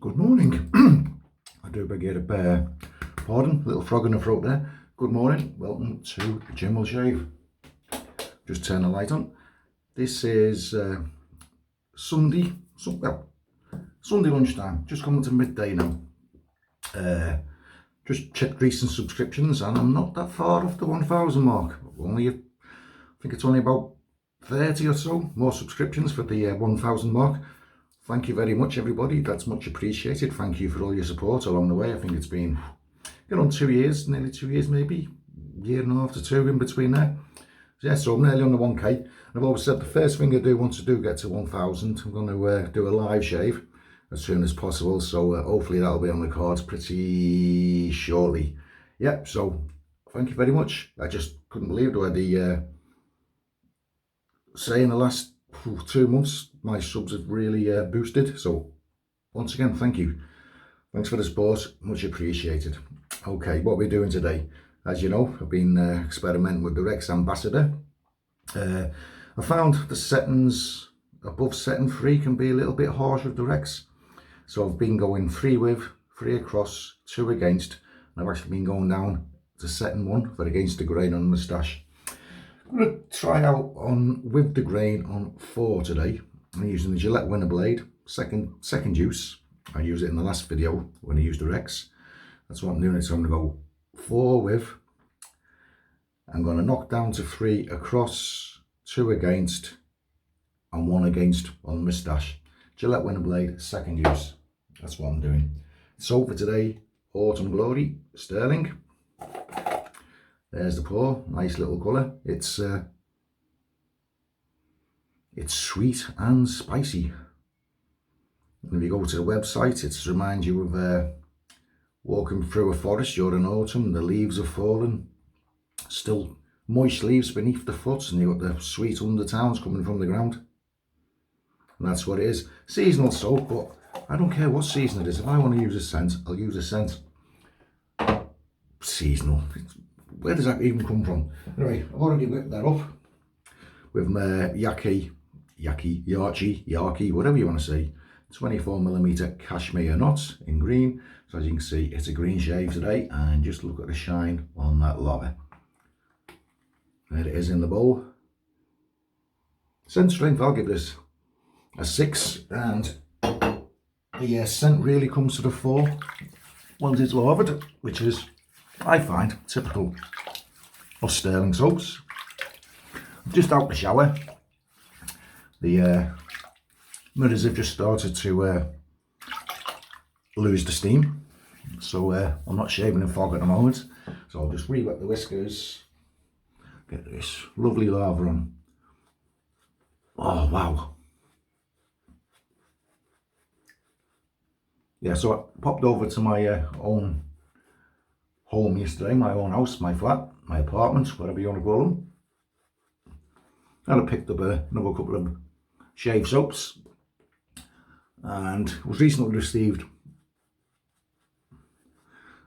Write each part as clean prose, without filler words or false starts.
Good morning. I do beg your pardon, little frog in the throat there. Good morning, welcome to Jim Will Shave. Just turn the light on. This is Sunday lunchtime, just coming to midday now. Just checked recent subscriptions and I'm not that far off the 1,000 mark. I think it's only about 30 or so more subscriptions for the 1,000 mark. Thank you very much, everybody. That's much appreciated. Thank you for all your support along the way. I think it's been, on 2 years, nearly 2 years, maybe year and a half to two in between there. So I'm nearly on the 1k. And I've always said the first thing I do want to do get to 1,000. I'm going to do a live shave as soon as possible. So hopefully that'll be on the cards pretty shortly. Yep. So thank you very much. I just couldn't believe the say in the last 2 months my subs have really boosted, so once again thank you, thanks for the support, much appreciated. Okay, what we're doing today, as you know, I've been experimenting with the Rex Ambassador. I found the settings above setting 3 can be a little bit harsh with the Rex, so I've been going 3 with, 3 across, 2 against, and I've actually been going down to setting 1 for against the grain on the moustache. I'm going to try out on with the grain on 4 today. I'm using the Gillette Winner blade, second use. I used it in the last video when I used the Rex. That's what I'm doing. So I'm going to go 4 with. I'm going to knock down to 3 across, 2 against, and 1 against on the moustache. Gillette Winner blade, second use. That's what I'm doing. So for today, Autumn Glory, Stirling. There's the paw, nice little colour. It's sweet and spicy. And if you go to the website, it reminds you of walking through a forest during autumn. The leaves are fallen, still moist leaves beneath the foot, and you've got the sweet undertones coming from the ground. And that's what it is. Seasonal soap, but I don't care what season it is. If I want to use a scent, I'll use a scent. Seasonal. Where does that even come from? Anyway, I've already whipped that up with my Yaqi, whatever you want to say, 24mm cashmere knots in green. So as you can see, it's a green shave today, and just look at the shine on that lather. There it is in the bowl. Scent strength, I'll give this a 6, and the scent really comes to the fore once it's lathered, which is, I find, typical of Stirling soaps. Just out the shower, the mirrors have just started to lose the steam, so I'm not shaving in fog at the moment, so I'll just re-wet the whiskers, get this lovely lather on. Oh wow. Yeah, so I popped over to my own home yesterday, my own house, my flat, my apartment, whatever you want to call them. And I picked up another couple of shave soaps, and was recently received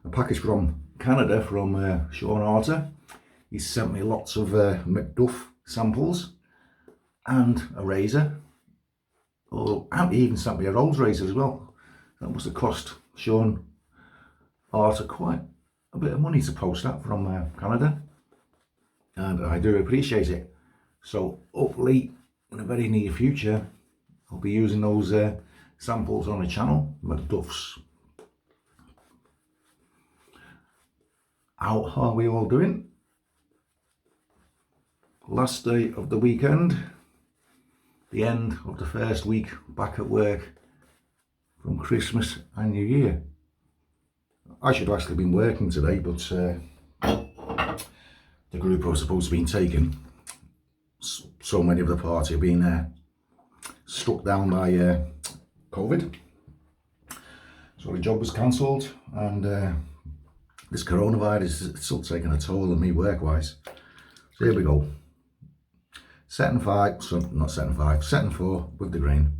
a package from Canada from Sean Arter. He sent me lots of McDuff samples and a razor. Oh, and he even sent me a Rolls razor as well. That must have cost Sean Arter quite a bit of money to post that from Canada, and I do appreciate it. So hopefully in the very near future I'll be using those samples on the channel. McDuff's. How are we all doing? Last day of the weekend, the end of the first week back at work from Christmas and New Year. I should have actually been working today, but the group I was supposed to be taken, so many of the party have been struck down by COVID, so the job was cancelled, and this coronavirus is still taking a toll on me work-wise. So here we go. Setting 5, so not setting 5, setting 4 with the grain.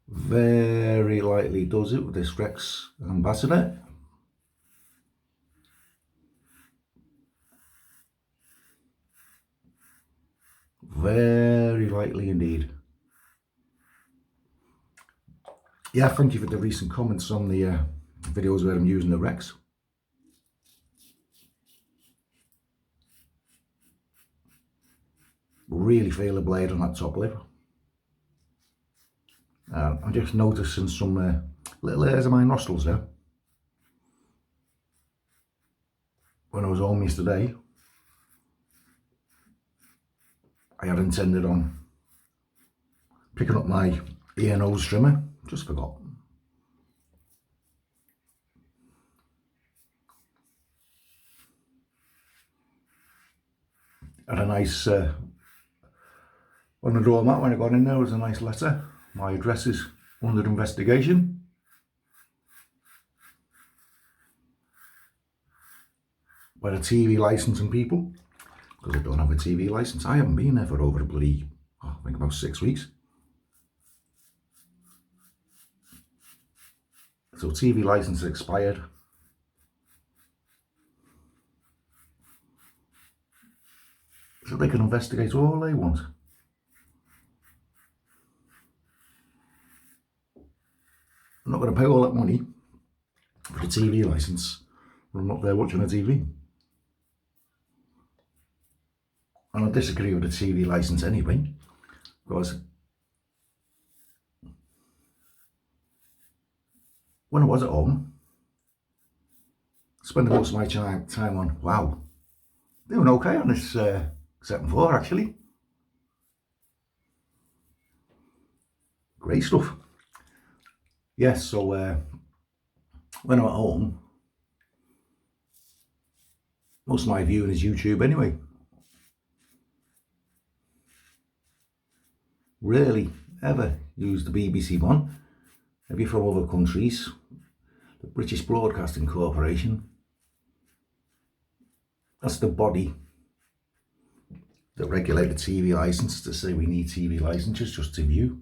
Very lightly does it with this Rex Ambassador. Very lightly indeed. yeah, thank you for the recent comments on the videos where I'm using the Rex. Really feel the blade on that top lip. I'm just noticing some little hairs of my nostrils there. When I was home yesterday, I had intended on picking up my ear nose trimmer, just forgot. Had a nice, on the doormat when I got in there was a nice letter. My address is under investigation. By the TV licensing people, because I don't have a TV license. I haven't been there for over a bloody, I think about 6 weeks. So TV license expired. So they can investigate all they want. I'm not going to pay all that money for a TV license when I'm not there watching a TV. And I disagree with the TV license anyway, because when I was at home, spending most of my time on, wow, doing okay on this second floor actually. Great stuff. Yes, so when I'm at home, most of my viewing is YouTube anyway. Rarely ever use the BBC one. If you're from other countries, the British Broadcasting Corporation, that's the body that regulate the TV licenses to say we need TV licenses just to view.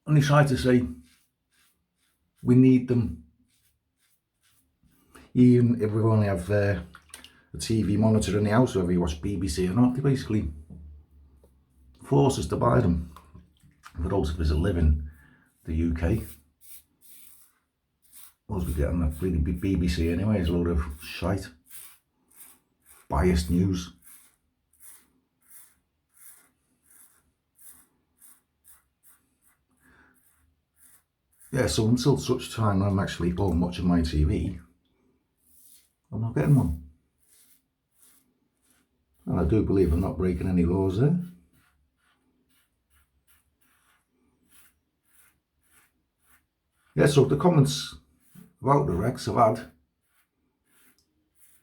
And they try to say we need them even if we only have a TV monitor in the house, whether you watch BBC or not. They basically force us to buy them. For those of us that live in the UK, most we get on the BBC anyway is a load of shite, biased news. Yeah, so until such time I'm actually home watching my TV, I'm not getting one. And I do believe I'm not breaking any laws there. Yeah, so the comments about the Rex I've had,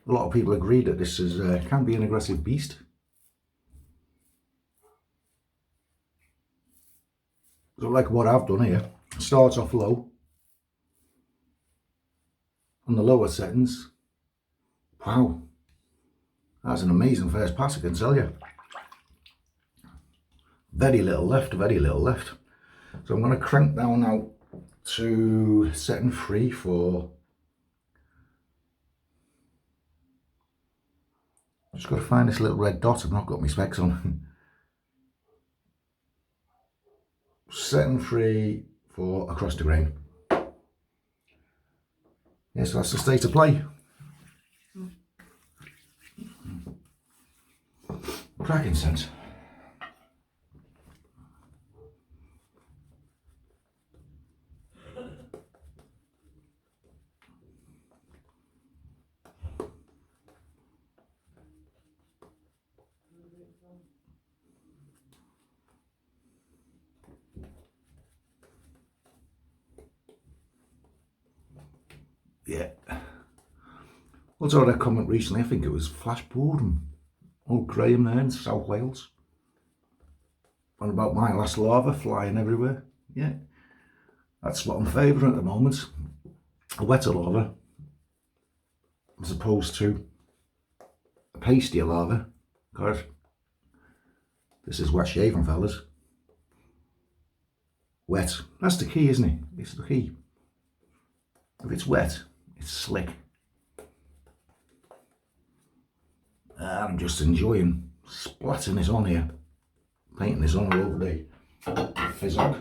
a lot of people agree that this is can be an aggressive beast. So like what I've done here, it starts off low. On the lower settings, wow, that's an amazing first pass, I can tell you. Very little left, very little left. So I'm going to crank down now to setting 3 for, I've just got to find this little red dot, I've not got my specs on. Setting 3 for across the grain. Yes, so that's the state of play. Cracking sense. Yeah. Also had a comment recently, I think it was Flash Boredom, old Graham there in South Wales, on about my last lava flying everywhere. Yeah, that's what I'm favouring at the moment. A wetter lava as opposed to a pastier lava, because this is wet shaving, fellas. Wet, that's the key, isn't it? It's the key. If it's wet, it's slick. I'm just enjoying splatting this on here, painting this on all day. fizz out.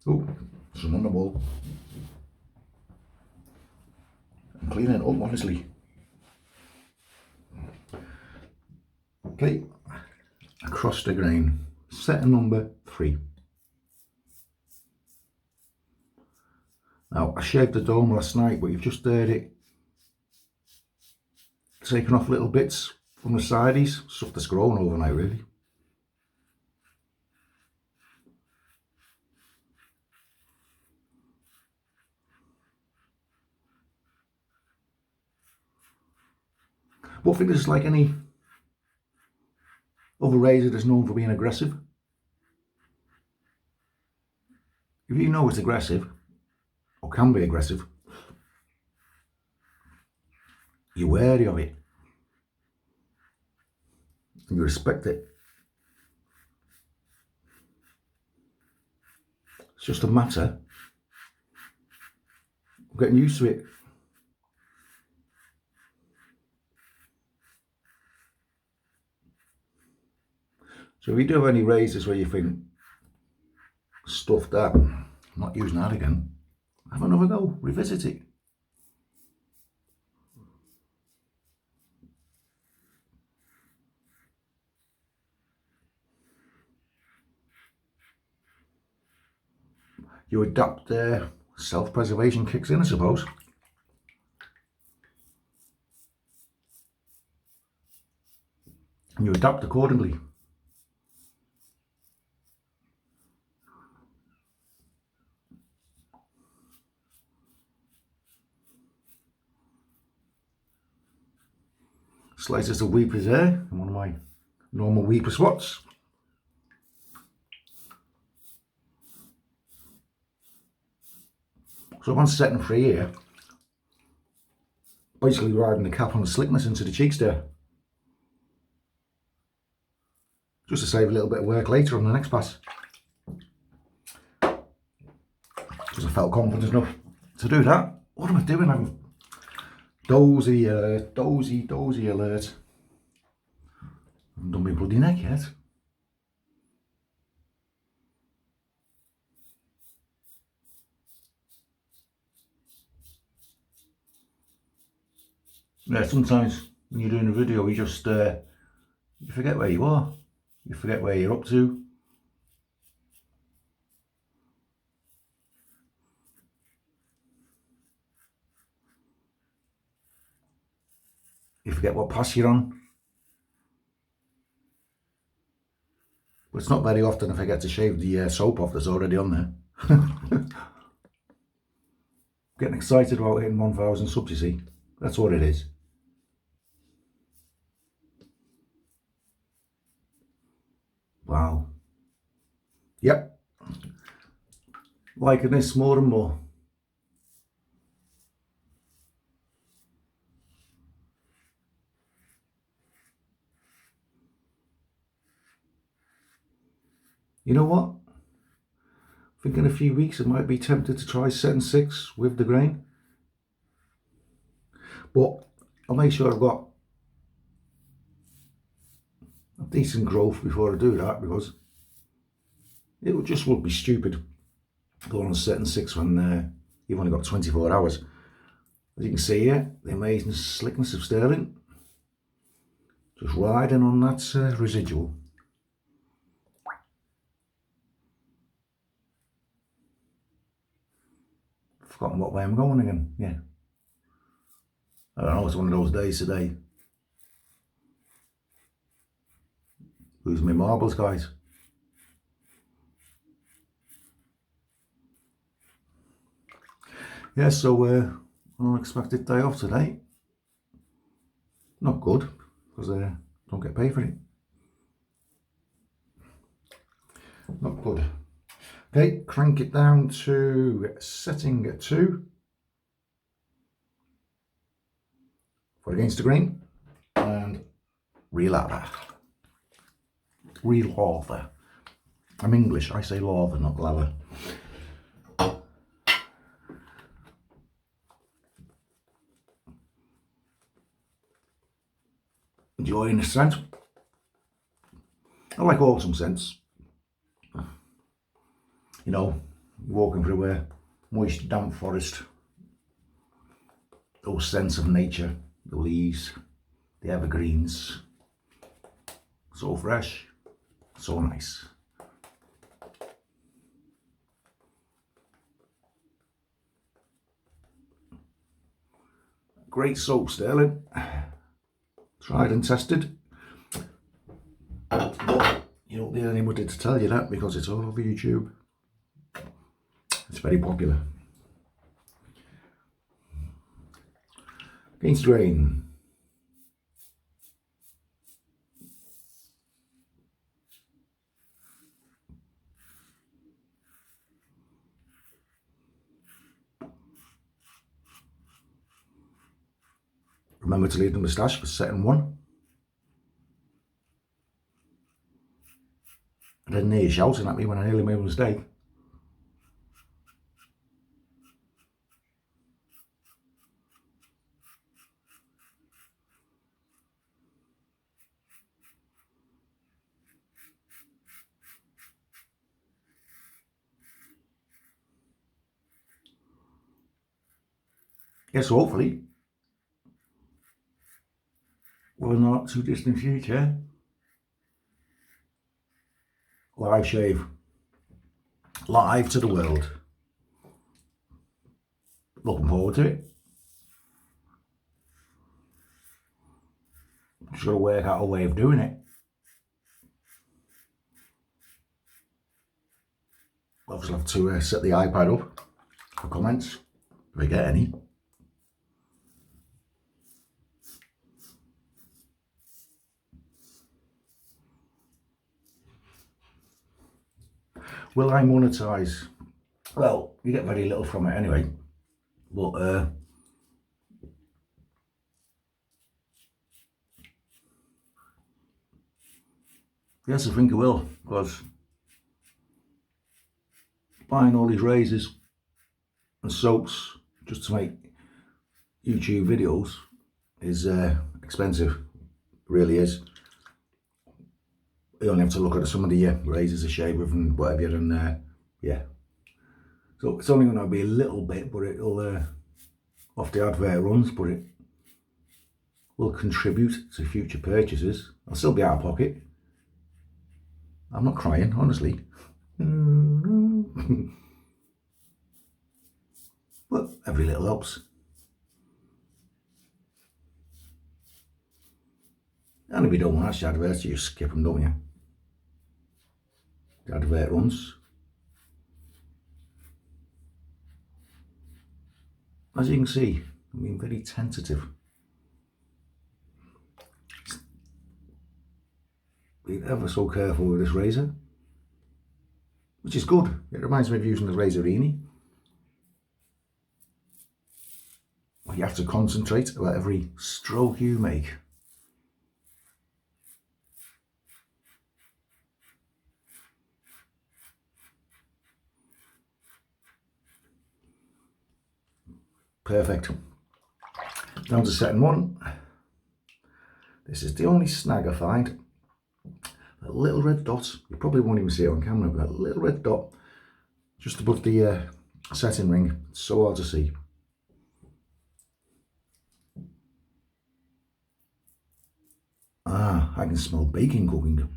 Oh, some on the wall. I'm cleaning it up, honestly. Okay, across the grain, setting number 3. Now, I shaved the dome last night, but you've just heard it taking off little bits from the sides, stuff that's grown overnight really. But I think this is like any other razor that's known for being aggressive. If you know it's aggressive, or can be aggressive, you're wary of it. And you respect it. It's just a matter of getting used to it. So if you do have any razors where you think, stuff that, I'm not using that again, have another go, revisit it. You adapt, self-preservation kicks in, I suppose. And you adapt accordingly. Slices of weepers there, in one of my normal weeper spots. So once setting 3 here, basically riding the cap on the slickness into the cheeks there. Just to save a little bit of work later on the next pass. Because I felt confident enough to do that. What am I doing? I'm dozy alert. I haven't done my bloody neck yet. Yeah, sometimes when you're doing a video, you just you forget where you are. You forget where you're up to. You forget what pass you're on. But it's not very often I forget to shave the soap off that's already on there. Getting excited about hitting 1,000 subs, you see. That's what it is. Wow. Yep. Liking this more and more. You know what? I think in a few weeks I might be tempted to try setting 6 with the grain. But I'll make sure I've got a decent growth before I do that, because it would be stupid going on setting 6 when you've only got 24 hours. As you can see here, the amazing slickness of Stirling. Just riding on that residual. Forgotten what way I'm going again. Yeah. I don't know, it's one of those days today. Losing my marbles, guys. Yeah, so an unexpected day off today. Not good, because I don't get paid for it. Not good. Okay, crank it down to setting 2 for against the grain, and relather. Relather. I'm English, I say lather, not lather. Enjoying the scent. I like autumn scents. You know, walking through a moist, damp forest. Those scents of nature, the leaves, the evergreens. So fresh, so nice. Great soap, Stirling. Tried and tested. But you don't need anybody to tell you that because it's all over YouTube. It's very popular. Against rain. Remember to leave the moustache for setting 1. I didn't hear you shouting at me when I nearly made a mistake. Yes, so hopefully, we're not too distant future. Live shave. Live to the world. Looking forward to it. Just got to work out a way of doing it. Obviously have to set the iPad up for comments, if I get any. Will I monetize? Well, you get very little from it anyway, but yes, I think I will, because buying all these razors and soaps just to make YouTube videos is expensive. It really is. You only have to look at some of the razors I shave with and whatever, and yeah. So it's only going to be a little bit, but it'll off the advert runs, but it will contribute to future purchases. I'll still be out of pocket. I'm not crying, honestly. But every little helps. And if you don't want to watch adverts, you just skip them, don't you? The advert runs. As you can see, I'm being very tentative. Be ever so careful with this razor, which is good. It reminds me of using the Razorini. Well, you have to concentrate about every stroke you make. Perfect. Down to setting 1. This is the only snag I find. A little red dot. You probably won't even see it on camera, but a little red dot just above the setting ring. It's so hard to see. Ah, I can smell bacon cooking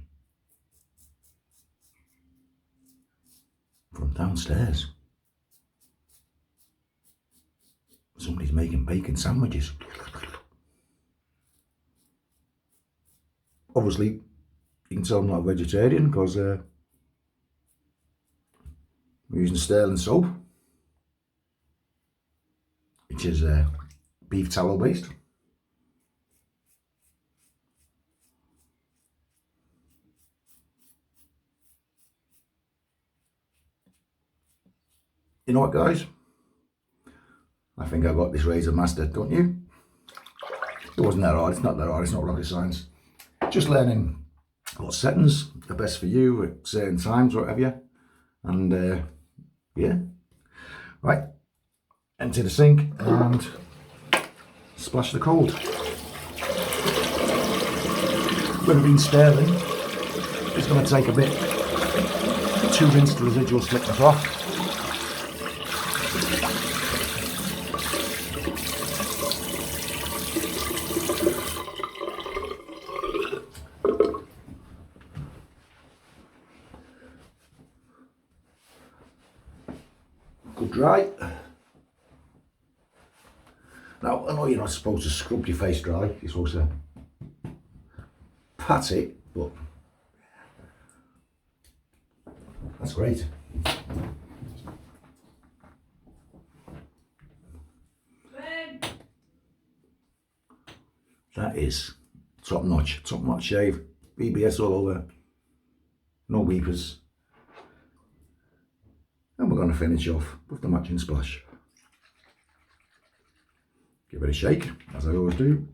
from downstairs. Somebody's making bacon sandwiches. Obviously, you can tell I'm not a vegetarian because we're using Stirling soap, which is beef tallow based. You know what, guys? I think I got this razor mastered, don't you? It wasn't that hard. It's not that hard. It's not rocket science. Just learning what settings are best for you at certain times, whatever. And yeah. Right. Empty the sink and splash the cold. Would have been Stirling. Just going to take a bit to rinse the residual slickness off. Good dry. Now, I know you're not supposed to scrub your face dry, you're supposed to pat it, but that's great. That is top notch shave, BBS all over, no weepers. And we're going to finish off with the matching splash. Give it a shake, as I always do.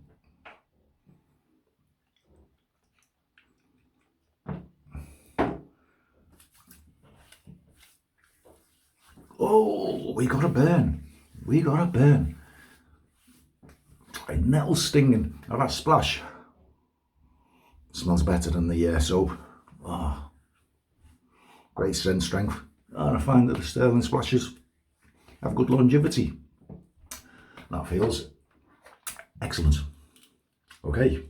Oh, we got a burn. We got a burn. A nettle stinging of that splash. Smells better than the soap. Oh, great strength. And I find that the Stirling splashes have good longevity. That feels excellent. Okay.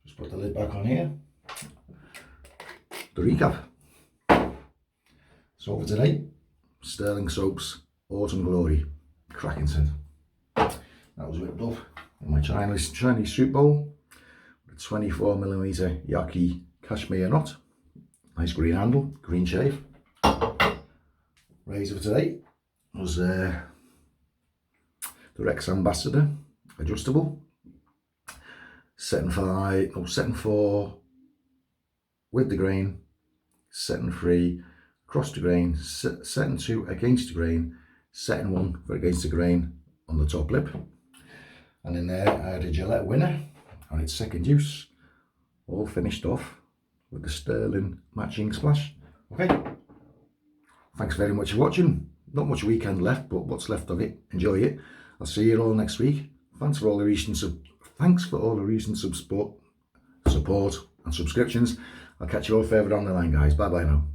Just put the lid back on here. The recap. So for today, Stirling Soaps Autumn Glory, cracking scent. That was whipped up in my Chinese soup bowl with a 24mm Yaqi Cashmere knot. Nice green handle, green shave. Razor for today was the Rex Ambassador adjustable. Setting 4 with the grain, setting 3 across the grain, setting 2 against the grain, setting 1 for against the grain on the top lip. And in there I had a Gillette Winner on its second use, all finished off with the Stirling matching splash. Okay, thanks very much for watching. Not much weekend left, but what's left of it, enjoy it. I'll see you all next week. Thanks for all the recent support and subscriptions. I'll catch you all further down the line, guys. Bye bye now.